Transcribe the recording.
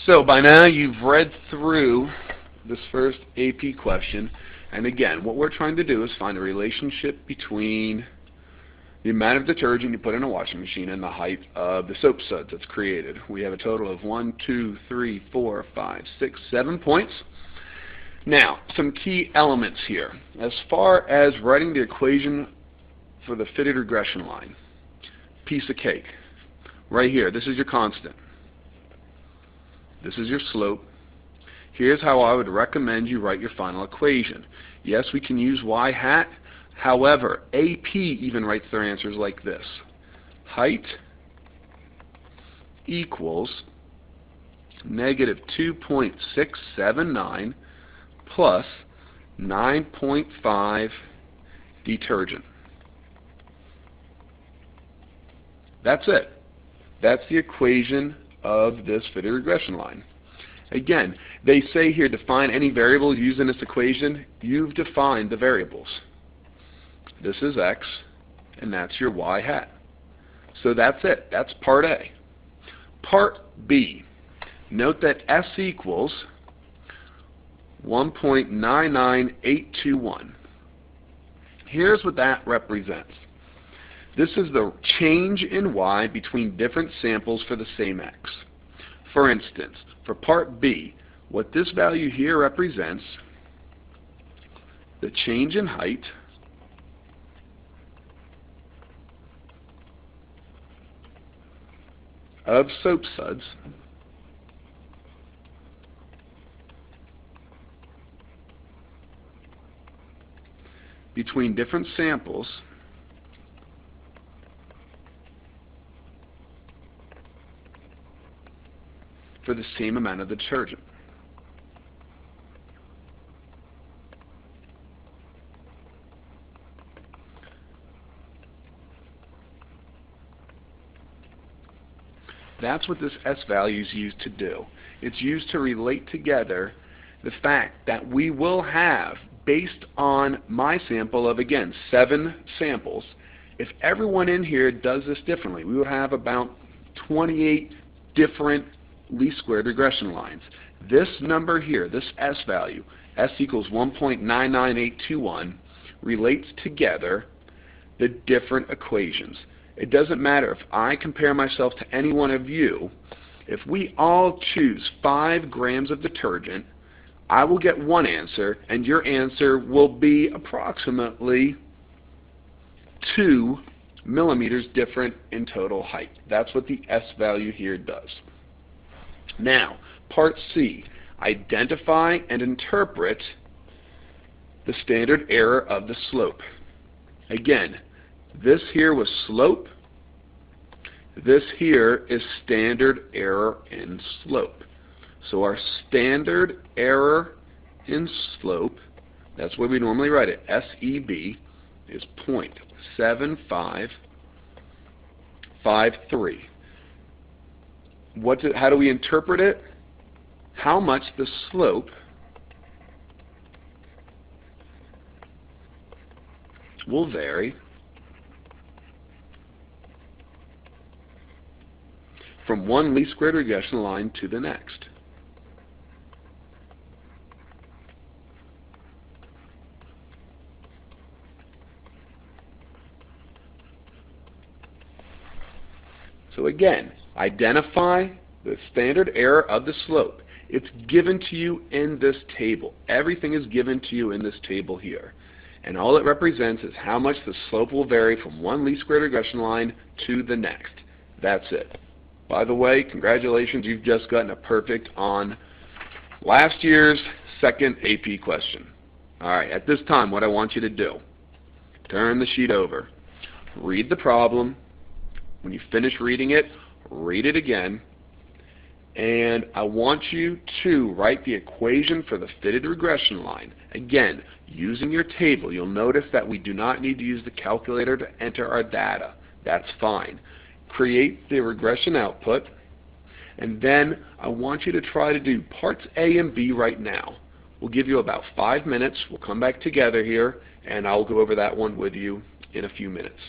So by now you've read through this first AP question, and again, what we're trying to do is find a relationship between the amount of detergent you put in a washing machine and the height of the soap suds that's created. We have a total of 1, 2, 3, 4, 5, 6, 7 points. Now, some key elements here. As far as writing the equation for the fitted regression line, piece of cake. Right here, this is your constant. This is your slope. Here's how I would recommend you write your final equation. Yes, we can use y hat. However, AP even writes their answers like this. Height equals negative 2.679 plus 9.5 detergent. That's it. That's the equation of this fitted regression line. Again, they say here define any variables used in this equation. You've defined the variables. This is x, and that's your y hat. So that's it. That's part A. Part B. Note that S equals 1.99821. Here's what that represents. This is the change in y between different samples for the same x. For instance, for part B, what this value here represents, the change in height of soap suds between different samples for the same amount of detergent. That's what this S value is used to do. It's used to relate together the fact that we will have, based on my sample of, again, 7 samples, if everyone in here does this differently, we would have about 28 different least squared regression lines. This number here, this S value, S equals 1.99821, relates together the different equations. It doesn't matter if I compare myself to any one of you. If we all choose 5 grams of detergent, I will get one answer, and your answer will be approximately 2 millimeters different in total height. That's what the S value here does. Now, part C, identify and interpret the standard error of the slope. Again, this here was slope. This here is standard error in slope. So our standard error in slope, that's where we normally write it, SEb, is 0.7553. How do we interpret it? How much the slope will vary from one least squared regression line to the next. So again, identify the standard error of the slope. It's given to you in this table. Everything is given to you in this table here. And all it represents is how much the slope will vary from one least squared regression line to the next. That's it. By the way, congratulations, you've just gotten a perfect on last year's second AP question. Alright, at this time what I want you to do, turn the sheet over, read the problem. When you finish reading it, read it again, and I want you to write the equation for the fitted regression line. Again, using your table, you'll notice that we do not need to use the calculator to enter our data. That's fine. Create the regression output, and then I want you to try to do parts A and B right now. We'll give you about 5 minutes. We'll come back together here, and I'll go over that one with you in a few minutes.